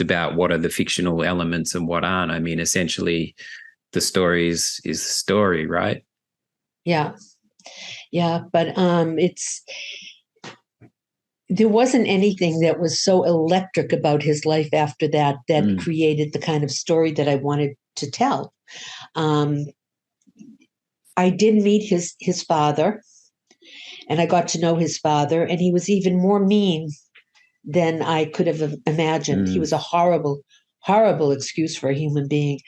about what are the fictional elements and what aren't. I mean, essentially, the story is the story, right? Yeah. But there wasn't anything that was so electric about his life after that created the kind of story that I wanted to tell. I did meet his father, and I got to know his father, and he was even more mean than I could have imagined. He was a horrible, horrible excuse for a human being.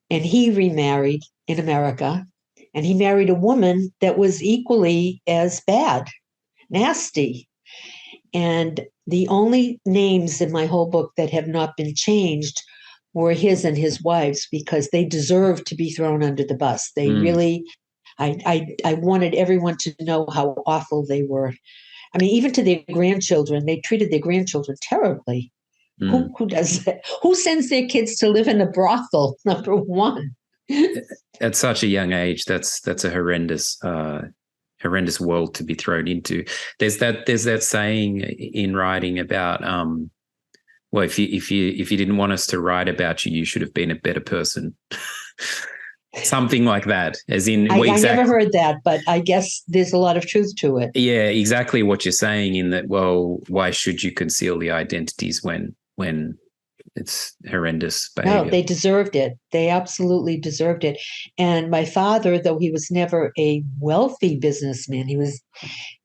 And he remarried in America, and he married a woman that was equally as bad, nasty. And the only names in my whole book that have not been changed were his and his wife's, because they deserved to be thrown under the bus. They really, I wanted everyone to know how awful they were. I mean, even to their grandchildren, they treated their grandchildren terribly. Who does that? Who sends their kids to live in a brothel? Number one. At such a young age, that's a horrendous world to be thrown into. There's that saying in writing about well, if you didn't want us to write about you, you should have been a better person. Something like that. As in, I never heard that, but I guess there's a lot of truth to it. Yeah, exactly what you're saying. In that, well, why should you conceal the identities when it's horrendous behavior? No, they deserved it. They absolutely deserved it. And my father, though he was never a wealthy businessman, he was,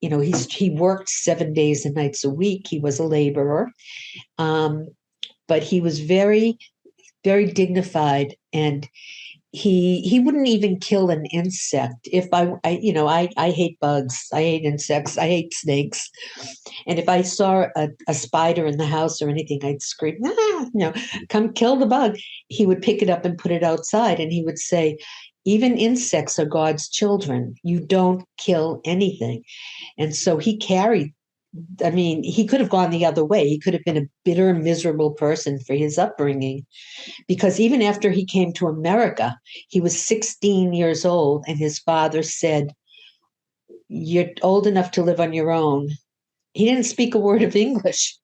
he worked 7 days and nights a week. He was a laborer, but he was very, very dignified, and he wouldn't even kill an insect. If I hate bugs, I hate insects, I hate snakes. And if I saw a spider in the house or anything, I'd scream, come kill the bug. He would pick it up and put it outside, and he would say, even insects are God's children. You don't kill anything. And so he could have gone the other way. He could have been a bitter, miserable person for his upbringing, because even after he came to America, he was 16 years old, and his father said, you're old enough to live on your own. He didn't speak a word of English.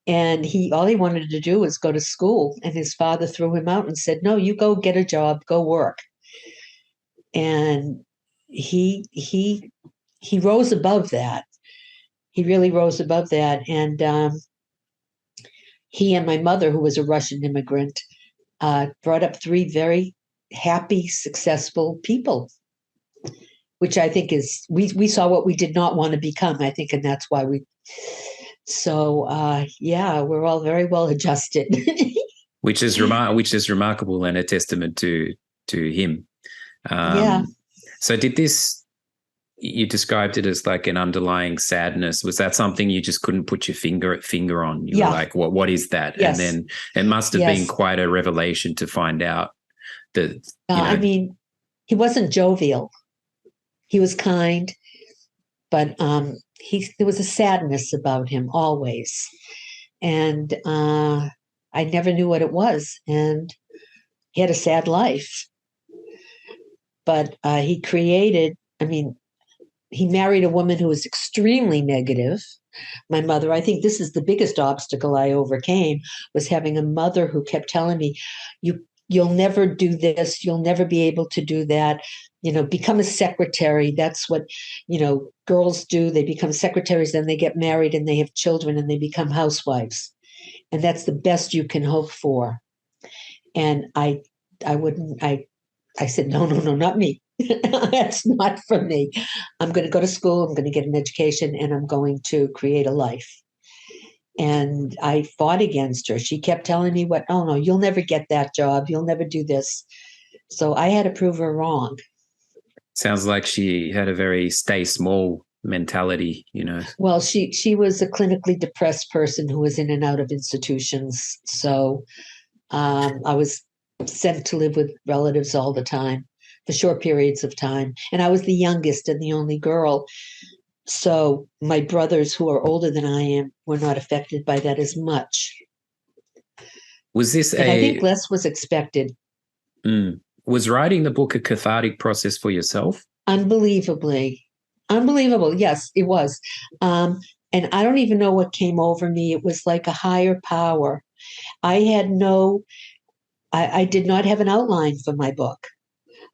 And all he wanted to do was go to school. And his father threw him out and said, no, you go get a job, go work. And he rose above that. He really rose above that. And he and my mother, who was a Russian immigrant, brought up 3 very happy, successful people, which I think is, we saw what we did not want to become, I think, and that's why we're all very well adjusted. which is remarkable and a testament to him. So you described it as like an underlying sadness. Was that something you just couldn't put your finger on? You were like, what is that? Yes. And then it must have been quite a revelation to find out that, I mean, he wasn't jovial. He was kind, but there was a sadness about him always. And I never knew what it was. And he had a sad life. But he married a woman who was extremely negative. My mother, I think this is the biggest obstacle I overcame, was having a mother who kept telling me, you'll never do this, you'll never be able to do that. Become a secretary. That's what, girls do. They become secretaries, then they get married and they have children and they become housewives. And that's the best you can hope for. And I said, no, not me. That's not for me. I'm going to go to school. I'm going to get an education, and I'm going to create a life. And I fought against her. She kept telling me, oh no, you'll never get that job. You'll never do this. So I had to prove her wrong. Sounds like she had a very stay small mentality, Well, she was a clinically depressed person who was in and out of institutions. So I was sent to live with relatives all the time, for short periods of time. And I was the youngest and the only girl. So my brothers, who are older than I am, were not affected by that as much. Was this and I think less was expected. Was writing the book a cathartic process for yourself? Unbelievable. Yes, it was. and I don't even know what came over me. It was like a higher power. I had no, I did not have an outline for my book.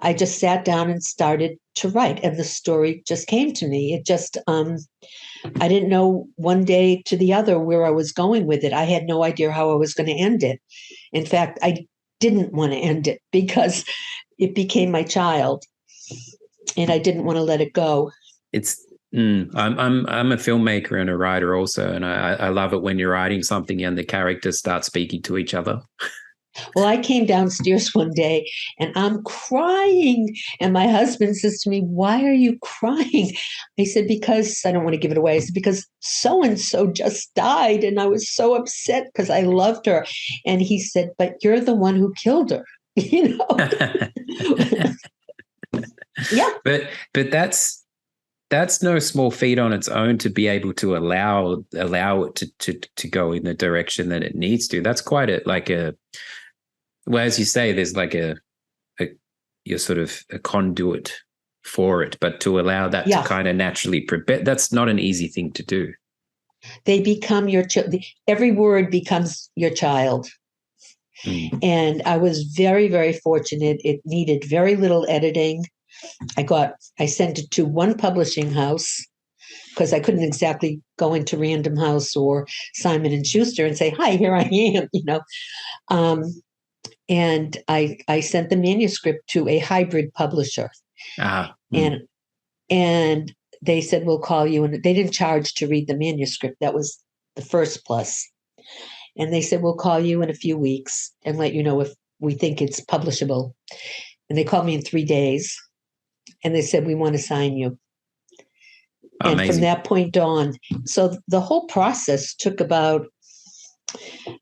I just sat down and started to write, and the story just came to me. It just, I didn't know one day to the other where I was going with it. I had no idea how I was going to end it. In fact, I didn't want to end it because it became my child, and I didn't want to let it go. It's I'm a filmmaker and a writer also, and I love it when you're writing something and the characters start speaking to each other. Well, I came downstairs one day and I'm crying. And my husband says to me, "Why are you crying?" I said, "Because I don't want to give it away." I said, "Because so and so just died. And I was so upset because I loved her." And he said, "But you're the one who killed her." You know? Yeah. But that's no small feat on its own to be able to allow it to go in the direction that it needs to. That's quite well, as you say, there's like you're sort of a conduit for it, but to allow that to kind of naturally prepare, that's not an easy thing to do. They become your every word becomes your child. And I was very, very fortunate. It needed very little editing. I sent it to one publishing house because I couldn't exactly go into Random House or Simon and Schuster and say, "Hi, here I am," you know. And I sent the manuscript to a hybrid publisher. And they said, "We'll call you." And they didn't charge to read the manuscript. That was the first plus. And they said, "We'll call you in a few weeks and let you know if we think it's publishable." And they called me in 3 days. And they said, "We want to sign you." And Amazing. from that point on, so the whole process took about,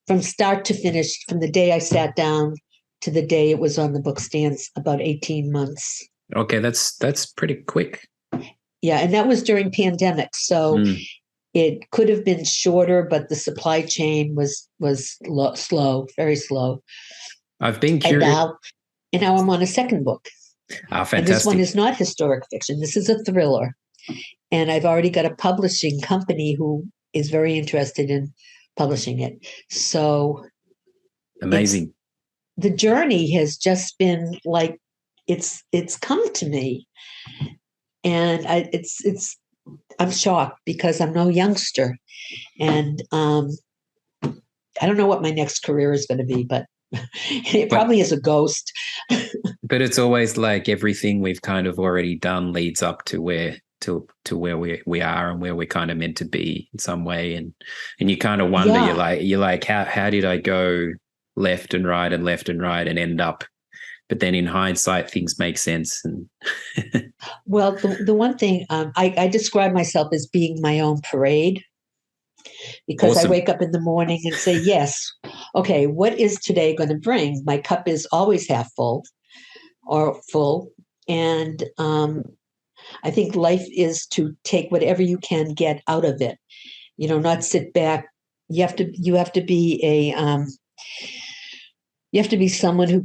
from start to finish, from the day I sat down to the day it was on the book stands, about 18 months. Okay, that's pretty quick. Yeah, and that was during pandemic. So it could have been shorter, but the supply chain was slow, very slow. I've been curious. And now I'm on a second book. Fantastic. And this one is not historic fiction. This is a thriller. And I've already got a publishing company who is very interested in publishing it. So amazing. The journey has just been like, it's come to me. And I'm shocked because I'm no youngster. And I don't know what my next career is going to be, but it probably is a ghost. But it's always like everything we've kind of already done leads up to where we are and where we're kind of meant to be in some way. And you kind of wonder, you're like, how did I go left and right and end up? But then in hindsight, things make sense. And well, the one thing I describe myself as being my own parade, because awesome. I wake up in the morning and say, yes, okay, what is today going to bring? My cup is always half full or full. And I think life is to take whatever you can get out of it, not sit back. You have to be you have to be someone who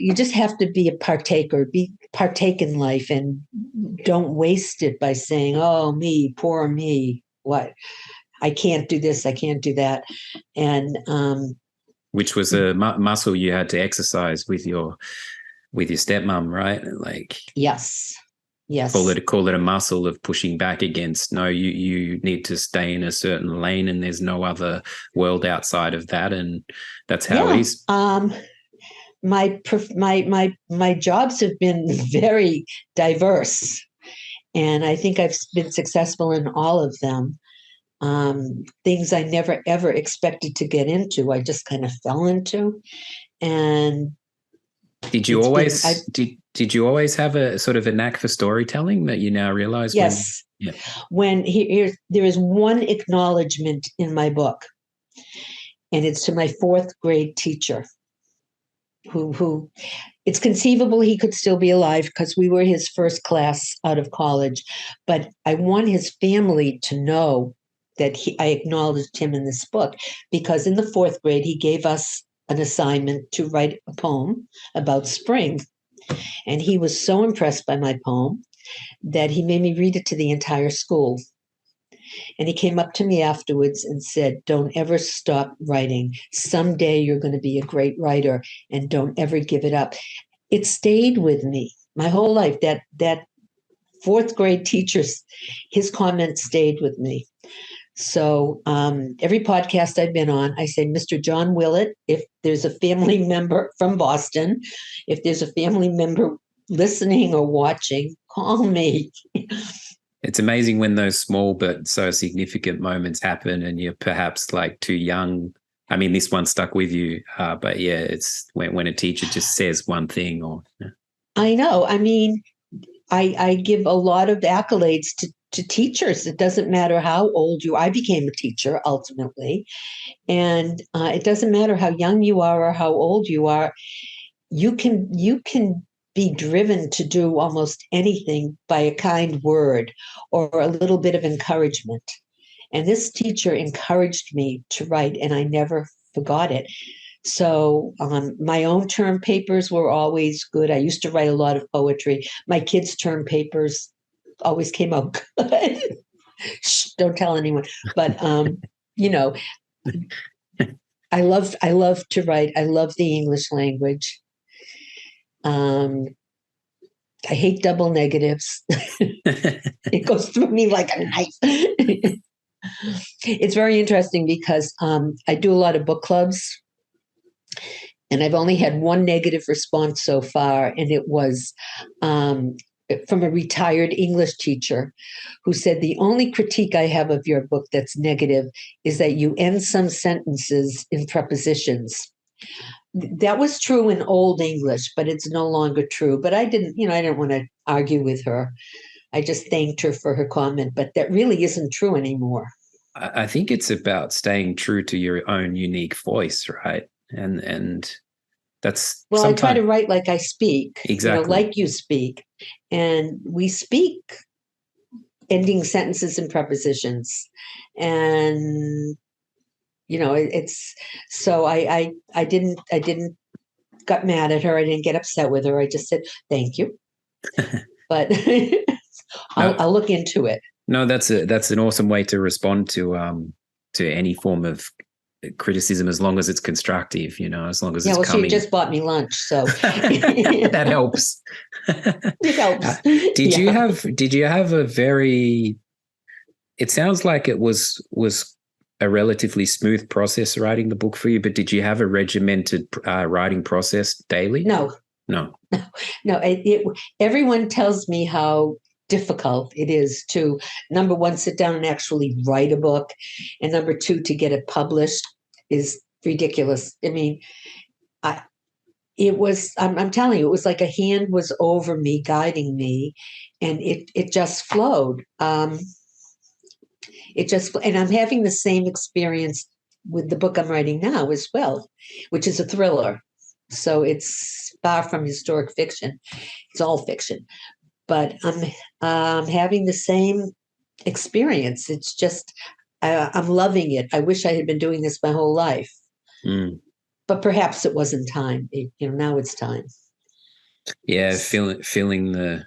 you just have to be a partaker, partake in life, and don't waste it by saying, "Oh, me, poor me, what? I can't do this, I can't do that." And which was a muscle you had to exercise with your stepmom, right? Like, yes. Call it a muscle of pushing back against. No, you need to stay in a certain lane, and there's no other world outside of that, and that's how it is. My jobs have been very diverse, and I think I've been successful in all of them. Things I never ever expected to get into, I just kind of fell into. And did you always have a sort of a knack for storytelling that you now realize? Yes. When there is one acknowledgement in my book, and it's to my 4th grade teacher, who it's conceivable he could still be alive because we were his first class out of college. But I want his family to know that I acknowledged him in this book, because in the 4th grade, he gave us an assignment to write a poem about spring. And he was so impressed by my poem that he made me read it to the entire school. And he came up to me afterwards and said, don't ever stop writing. Someday you're going to be a great writer, and don't ever give it up. It stayed with me my whole life. That fourth grade teacher, his comment stayed with me. So every podcast I've been on, I say, Mr. John Willett, if there's a family member from Boston, if there's a family member listening or watching, call me. It's amazing when those small but so significant moments happen and you're perhaps like too young. I mean, this one stuck with you, but yeah, it's when a teacher just says one thing or. Yeah. I know. I mean, I give a lot of accolades to teachers. It doesn't matter how old you are. I became a teacher ultimately. And it doesn't matter how young you are or how old you are. You can be driven to do almost anything by a kind word or a little bit of encouragement. And this teacher encouraged me to write, and I never forgot it. So my own term papers were always good. I used to write a lot of poetry. My kids' term papers always came out good. Shh, don't tell anyone. But you know, I love to write. I love the English language. I hate double negatives. It goes through me like a knife. It's very interesting because I do a lot of book clubs. And I've only had one negative response so far, and it was from a retired English teacher who said, the only critique I have of your book that's negative is that you end some sentences in prepositions. That was true in Old English, but it's no longer true. But I didn't want to argue with her. I just thanked her for her comment, but that really isn't true anymore. I think it's about staying true to your own unique voice, right? And that's well, I try to write like I speak, exactly, like you speak, and we speak ending sentences and prepositions, and it's so I didn't got mad at her. I didn't get upset with her. I just said thank you, but I'll look into it. No, that's an awesome way to respond to any form of criticism, as long as it's constructive, as long as it's coming. She just bought me lunch, so that helps. It helps. Did you have a very, it sounds like it was a relatively smooth process writing the book for you, but did you have a regimented writing process daily? No. Everyone tells me how difficult it is to, number one, sit down and actually write a book, and number two, to get it published is ridiculous. I mean, I'm telling you, it was like a hand was over me, guiding me, and it just flowed. And I'm having the same experience with the book I'm writing now as well, which is a thriller. So it's far from historic fiction. It's all fiction. But I'm having the same experience. It's just, I'm loving it. I wish I had been doing this my whole life. But perhaps it wasn't time. Now it's time. Yeah, feeling the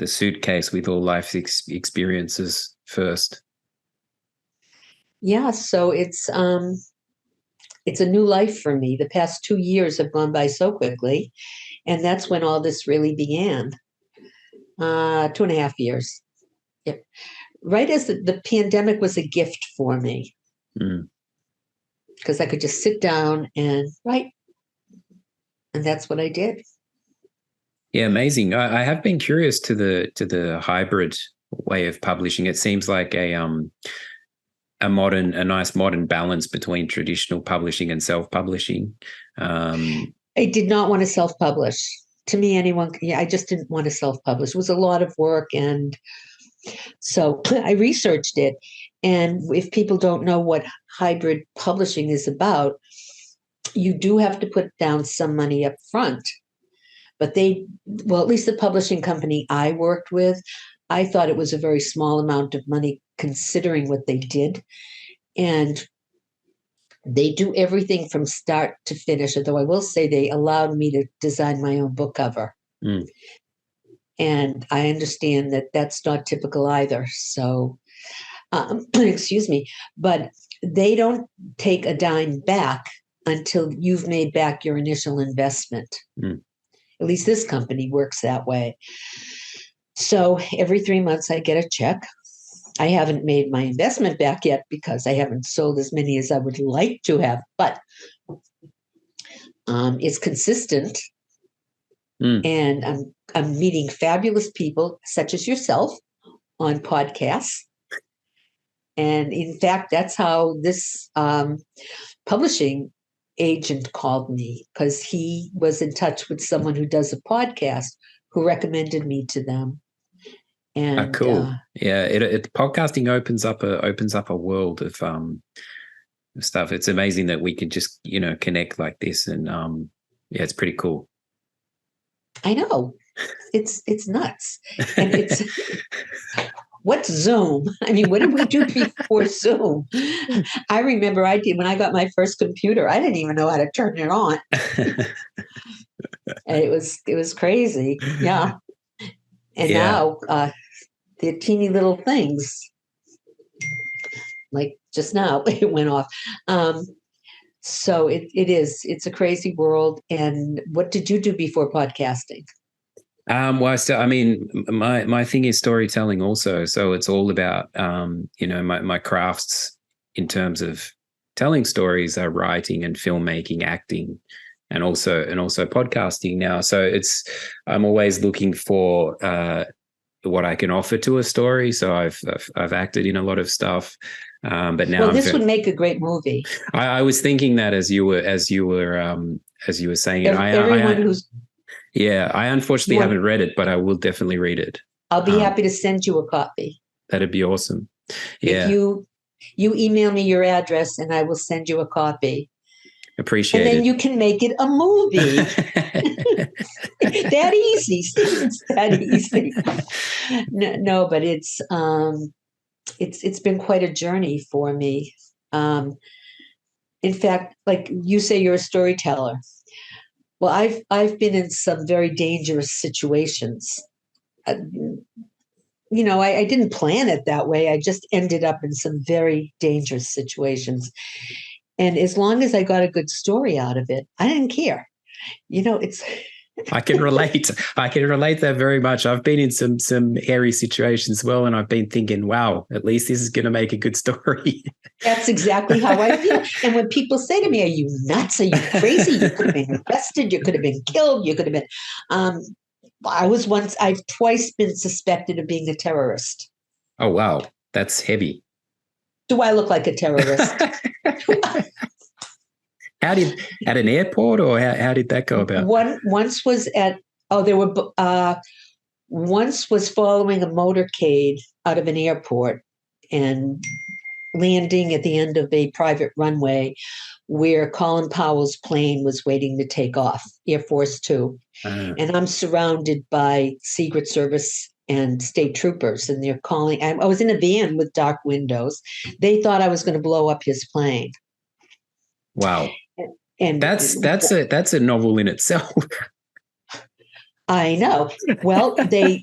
suitcase with all life's experiences first. Yeah, so it's a new life for me. The past 2 years have gone by so quickly. And that's when all this really began. 2.5 years. Yep. Right as the pandemic was a gift for me. Because I could just sit down and write. And that's what I did. Yeah, amazing. I have been curious to the hybrid way of publishing. It seems like a nice modern balance between traditional publishing and self-publishing. I did not want to self-publish. To me, I just didn't want to self-publish. It was a lot of work. And so I researched it. And if people don't know what hybrid publishing is about, you do have to put down some money up front. But at least the publishing company I worked with, I thought it was a very small amount of money considering what they did. And they do everything from start to finish, although I will say they allowed me to design my own book cover. And I understand that that's not typical either. So, excuse me, but they don't take a dime back until you've made back your initial investment. Mm. At least this company works that way. So every 3 months, I get a check. I haven't made my investment back yet because I haven't sold as many as I would like to have, but it's consistent. And I'm meeting fabulous people such as yourself on podcasts. And in fact, that's how this publishing agent called me, because he was in touch with someone who does a podcast who recommended me to them. And cool. It podcasting opens up a world of stuff. It's amazing that we can just, connect like this, and it's pretty cool. I know. It's nuts. And it's what's Zoom? I mean, what did we do before Zoom? I remember when I got my first computer, I didn't even know how to turn it on. And it was crazy. Yeah. And now the teeny little things, like just now, it went off. So it's a crazy world. And what did you do before podcasting? My thing is storytelling also. So it's all about, my crafts in terms of telling stories are writing and filmmaking, acting, and also podcasting now. So I'm always looking for what I can offer to a story. So I've acted in a lot of stuff. But now this would make a great movie. I was thinking that as you were saying it. I unfortunately haven't read it, but I will definitely read it. I'll be happy to send you a copy. That'd be awesome. Yeah. If you email me your address and I will send you a copy. Appreciate it. And then you can make it a movie. That easy. It's that easy. No, but it's been quite a journey for me. In fact, like you say, you're a storyteller. Well, I've been in some very dangerous situations. I didn't plan it that way. I just ended up in some very dangerous situations. And as long as I got a good story out of it, I didn't care. It's I can relate. I can relate that very much. I've been in some hairy situations as well, and I've been thinking, wow, at least this is going to make a good story. That's exactly how I feel. And when people say to me, are you nuts? Are you crazy? You could have been arrested. You could have been killed. You could have been. I've twice been suspected of being a terrorist. Oh, wow. That's heavy. Do I look like a terrorist? At an airport, or how did that go about? Once was once was following a motorcade out of an airport and landing at the end of a private runway where Colin Powell's plane was waiting to take off, Air Force Two. And I'm surrounded by Secret Service and state troopers, and they're calling. I was in a van with dark windows. They thought I was going to blow up his plane. Wow. And that's a novel in itself. I know. Well, they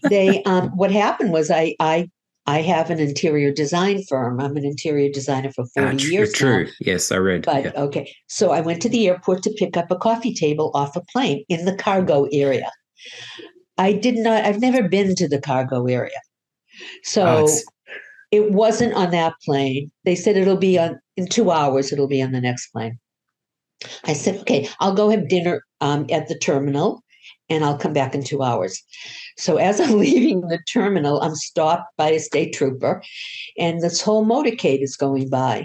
what happened was I have an interior design firm. I'm an interior designer for 40 years true. now. Yes, I read. But okay. So I went to the airport to pick up a coffee table off a plane in the cargo area. I've never been to the cargo area. So it wasn't on that plane. They said it'll be in 2 hours, it'll be on the next plane. I said, okay, I'll go have dinner at the terminal and I'll come back in 2 hours. So as I'm leaving the terminal, I'm stopped by a state trooper and this whole motorcade is going by.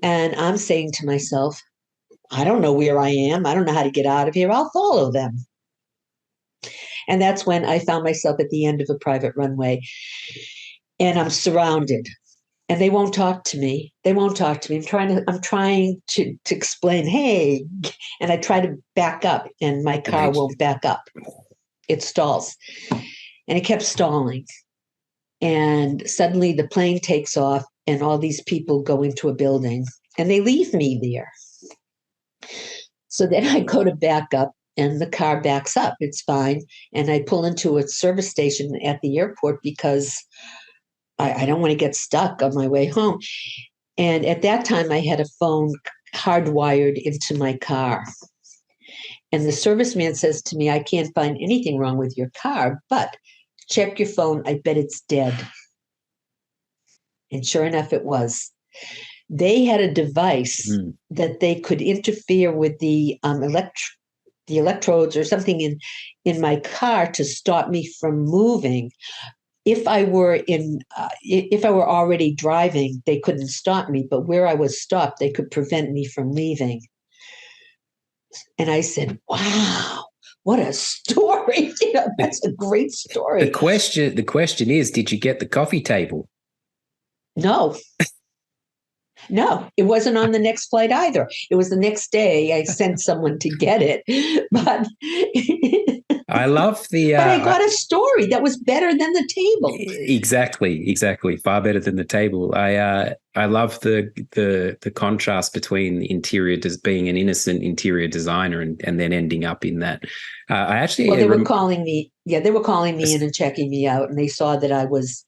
And I'm saying to myself, I don't know where I am. I don't know how to get out of here. I'll follow them. And that's when I found myself at the end of a private runway and I'm surrounded. And they won't talk to me. I'm trying to explain, hey, and I try to back up and my car won't back up. It stalls. And it kept stalling. And suddenly the plane takes off and all these people go into a building and they leave me there. So then I go to back up and the car backs up. It's fine. And I pull into a service station at the airport because I don't want to get stuck on my way home. And at that time, I had a phone hardwired into my car. And the serviceman says to me, I can't find anything wrong with your car, but check your phone. I bet it's dead. And sure enough, it was. They had a device that they could interfere with the electrodes or something in my car to stop me from moving. If I were already driving, they couldn't stop me, but where I was stopped, they could prevent me from leaving. And I said, wow, what a story. That's a great story. The question is, did you get the coffee table? No. No, it wasn't on the next flight either. It was the next day. I sent someone to get it, but I love the. But I got a story that was better than the table. Exactly. Far better than the table. I love the contrast between being an innocent interior designer and then ending up in that. I actually. Well, they were calling me. Yeah, they were calling me in and checking me out, and they saw that I was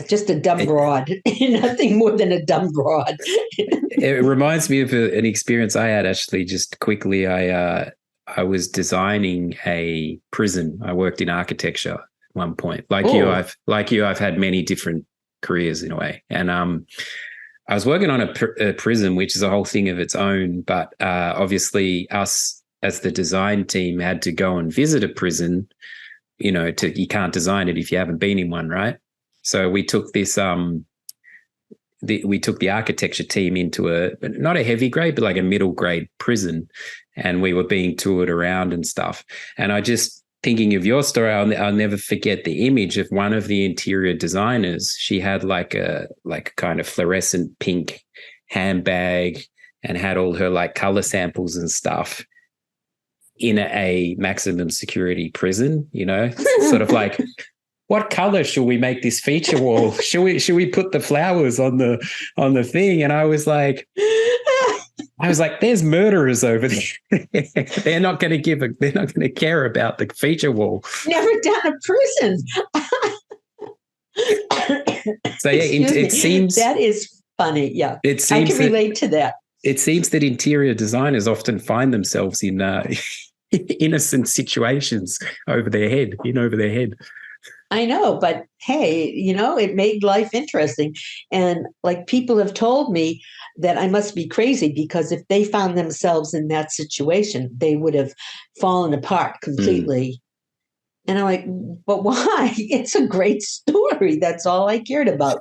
just a dumb broad, nothing more than a dumb broad. It reminds me of an experience I had actually. Just quickly, I was designing a prison. I worked in architecture at one point. Like you, I've had many different careers in a way, and I was working on a prison, which is a whole thing of its own. But obviously, us as the design team had to go and visit a prison. You can't design it if you haven't been in one, right? So we took this, we took the architecture team into not a heavy grade, but like a middle grade prison, and we were being toured around and stuff. And I just, thinking of your story, I'll never forget the image of one of the interior designers. She had like a kind of fluorescent pink handbag and had all her like color samples and stuff in a maximum security prison, sort of like, what color should we make this feature wall? Should we put the flowers on the thing? And I was like, there's murderers over there. They're not going to care about the feature wall. Never done a prison. So yeah, it seems that is funny. Yeah, I can relate to that. It seems that interior designers often find themselves in innocent situations over their head. I know, but hey, it made life interesting. And like people have told me that I must be crazy because if they found themselves in that situation, they would have fallen apart completely. And I'm like, but why? It's a great story. That's all I cared about.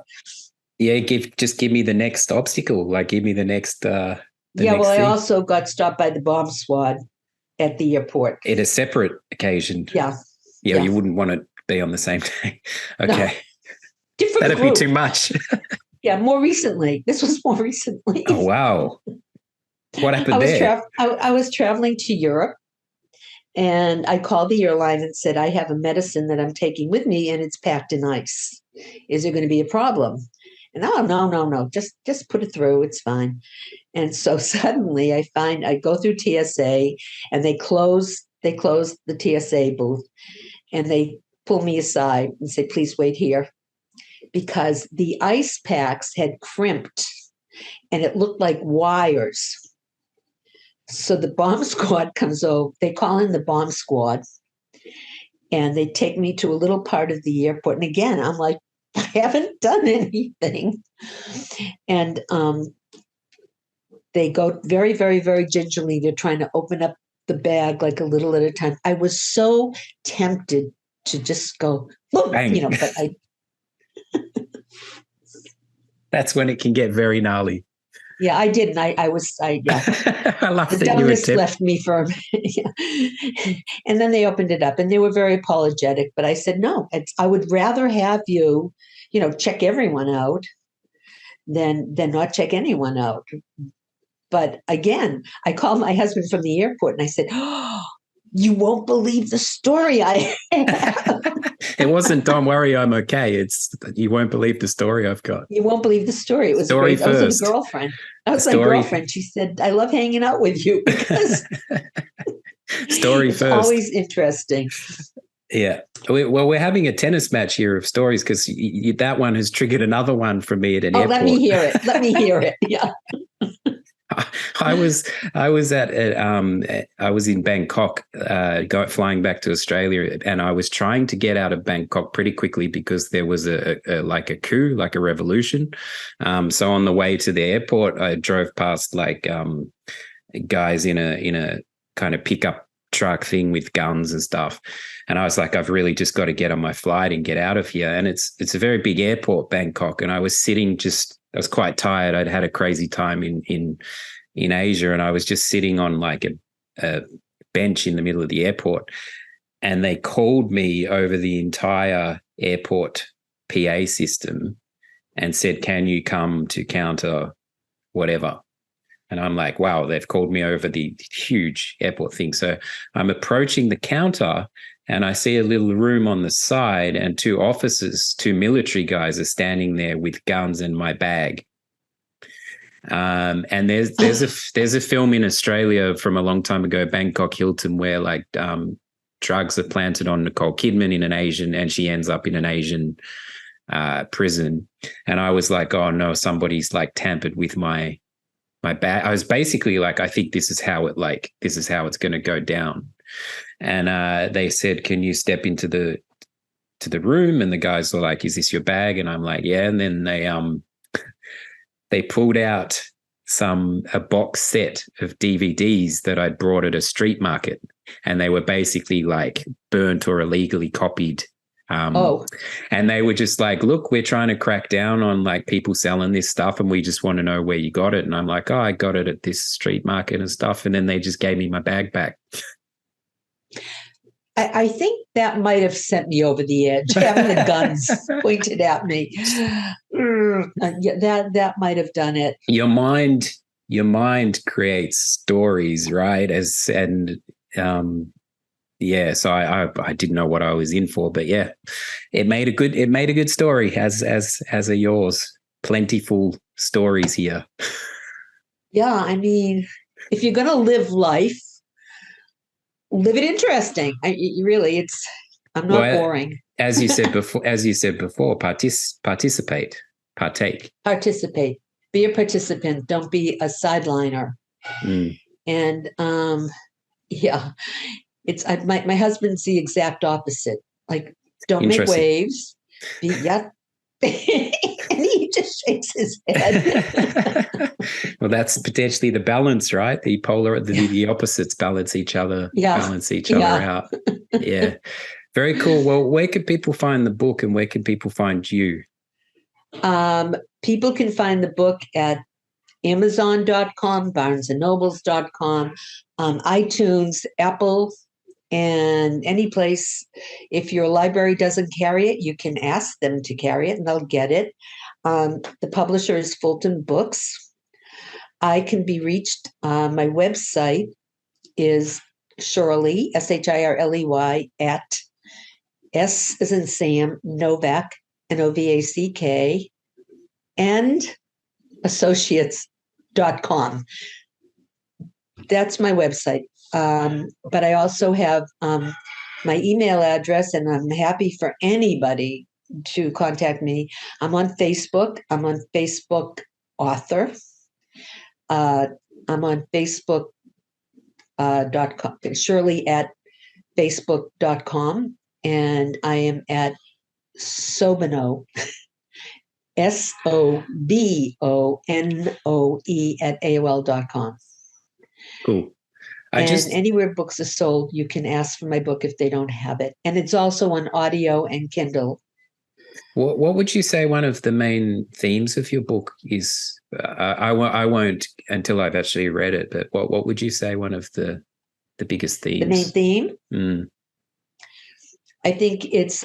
Yeah, just give me the next obstacle. Like give me the next well, thing. I also got stopped by the bomb squad at the airport. At a separate occasion. Yeah. You wouldn't want to be on the same day. Okay. No. Different That'd group. be too much. Yeah, more recently. This was more recently. Oh, wow. What happened there? I was traveling to Europe, and I called the airline and said, I have a medicine that I'm taking with me, and it's packed in ice. Is there going to be a problem? And no. Just put it through. It's fine. And so suddenly I go through TSA, and they close the TSA booth, and they pull me aside and say, please wait here, because the ice packs had crimped and it looked like wires. So the bomb squad comes over. They call in the bomb squad and they take me to a little part of the airport. And again, I'm like, I haven't done anything. And they go very, very, very gingerly. They're trying to open up the bag like a little at a time. I was so tempted to just go, but I. That's when it can get very gnarly. Yeah, I didn't. I yeah. I love the that dumbness left me for a minute. And then they opened it up and they were very apologetic. But I said, no, I would rather have you, check everyone out than not check anyone out. But again, I called my husband from the airport and I said, oh, you won't believe the story I have. It wasn't, don't worry, I'm okay. It's, you won't believe the story I've got. You won't believe the story. It was story great. I was with a girlfriend. I was my girlfriend. She said, I love hanging out with you because Story It's first. always interesting. Yeah. We're having a tennis match here of stories because that one has triggered another one for me at an airport. Let me hear it. Let me hear it. Yeah. I was in Bangkok, flying back to Australia, and I was trying to get out of Bangkok pretty quickly because there was a coup, like a revolution. So on the way to the airport, I drove past guys in a kind of pickup truck thing with guns and stuff, and I was like, I've really just got to get on my flight and get out of here. And it's a very big airport, Bangkok, and I was sitting I was quite tired. I'd had a crazy time in Asia, and I was just sitting on like a bench in the middle of the airport, and they called me over the entire airport PA system and said, can you come to counter whatever? And I'm like, wow, they've called me over the huge airport thing. So I'm approaching the counter, and I see a little room on the side, and two military guys are standing there with guns and my bag. And there's a film in Australia from a long time ago, Bangkok Hilton, where drugs are planted on Nicole Kidman in an Asian, and she ends up in an Asian prison. And I was like, oh no, somebody's like tampered with my bag. I was basically like, I think this is how it's going to go down. And they said, can you step into the room? And the guys were like, is this your bag? And I'm like, yeah. And then they pulled out a box set of DVDs that I'd brought at a street market, and they were basically like burnt or illegally copied. And they were just like, look, we're trying to crack down on like people selling this stuff, and we just want to know where you got it. And I'm like, oh, I got it at this street market and stuff. And then they just gave me my bag back. I think that might have sent me over the edge, having the guns pointed at me. That might have done it. Your mind creates stories, right? So I didn't know what I was in for, but yeah, it made a good story, as are yours. Plentiful stories here. Yeah, I mean, if you're going to live life, live it interesting. I'm not boring. As you said before, participate, partake. Participate. Be a participant. Don't be a sideliner. And yeah, it's my husband's the exact opposite. Like, don't make waves. And he just shakes his head. Well, that's potentially the balance, right? The opposites balance each other, out. Yeah. Very cool. Well, where can people find the book, and where can people find you? People can find the book at Amazon.com, BarnesandNobles.com, iTunes, Apple, and any place. If your library doesn't carry it, you can ask them to carry it and they'll get it. The publisher is Fulton Books. I can be reached. My website is Shirley, Shirley, at S as in Sam, Novack, Novack, and associates.com. That's my website. But I also have my email address, and I'm happy for anybody to contact me. I'm on Facebook. I'm on Facebook author. I'm on Facebook.com, Shirley at Facebook.com. And I am at Sobanoe, SOBONOE at AOL.com. Cool. Anywhere books are sold, you can ask for my book if they don't have it. And it's also on audio and Kindle. What would you say one of the main themes of your book is? I won't until I've actually read it, but what would you say one of the biggest themes? The main theme? I think it's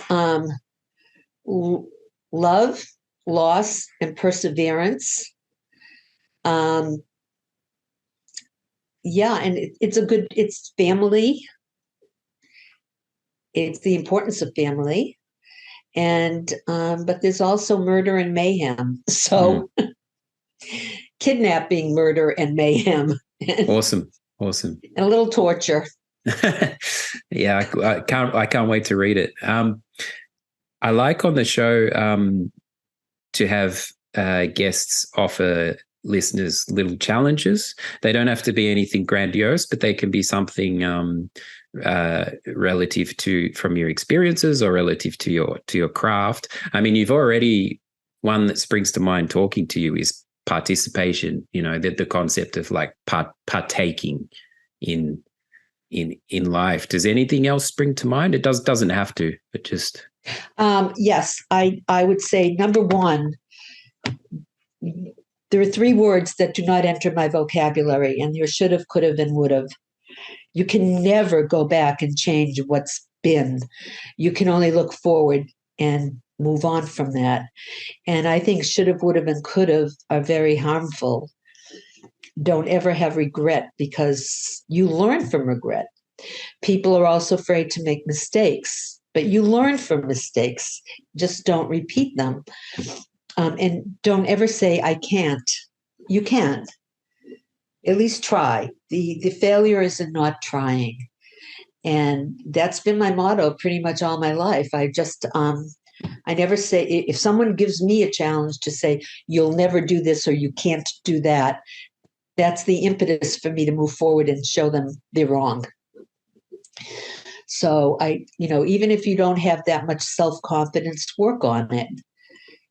love, loss, and perseverance. And it's family. It's the importance of family. And but there's also murder and mayhem. So kidnapping, murder, and mayhem. Awesome. And a little torture. Yeah, I can't wait to read it. I like on the show to have guests offer listeners little challenges. They don't have to be anything grandiose, but they can be something relative to from your experiences or relative to your craft. I mean, you've already one that springs to mind talking to you is participation. You know, the concept of like partaking in life. Does anything else spring to mind? It doesn't have to, but just Yes, I would say number one, there are three words that do not enter my vocabulary, and there should have, could have, and would have. You can never go back and change what's been. You can only look forward and move on from that. And I think should have, would have, and could have are very harmful. Don't ever have regret because you learn from regret. People are also afraid to make mistakes, but you learn from mistakes. Just don't repeat them. And don't ever say, I can't. You can't. At least try. The failure is in not trying. And that's been my motto pretty much all my life. I never say, if someone gives me a challenge to say, you'll never do this or you can't do that, that's the impetus for me to move forward and show them they're wrong. So even if you don't have that much self-confidence, work on it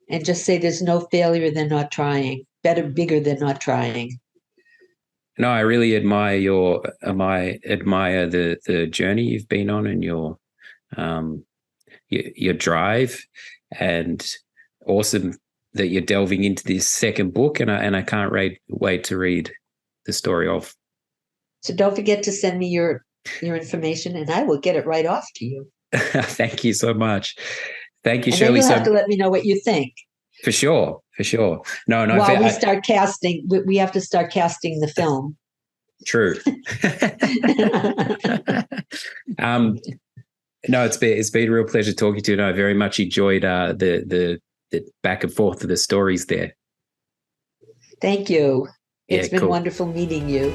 and just say there's no failure than not trying. Better, bigger than not trying. No, I really admire the journey you've been on and your drive, and awesome that you're delving into this second book, and I can't wait to read the story of. So don't forget to send me your information, and I will get it right off to you. Thank you so much. Thank you, and Shirley. Then you'll have to let me know what you think. For sure. No. While we start casting, we have to start casting the film. True. No, it's been a real pleasure talking to you, and I very much enjoyed the back and forth of the stories there. Thank you. It's been cool. Wonderful meeting you.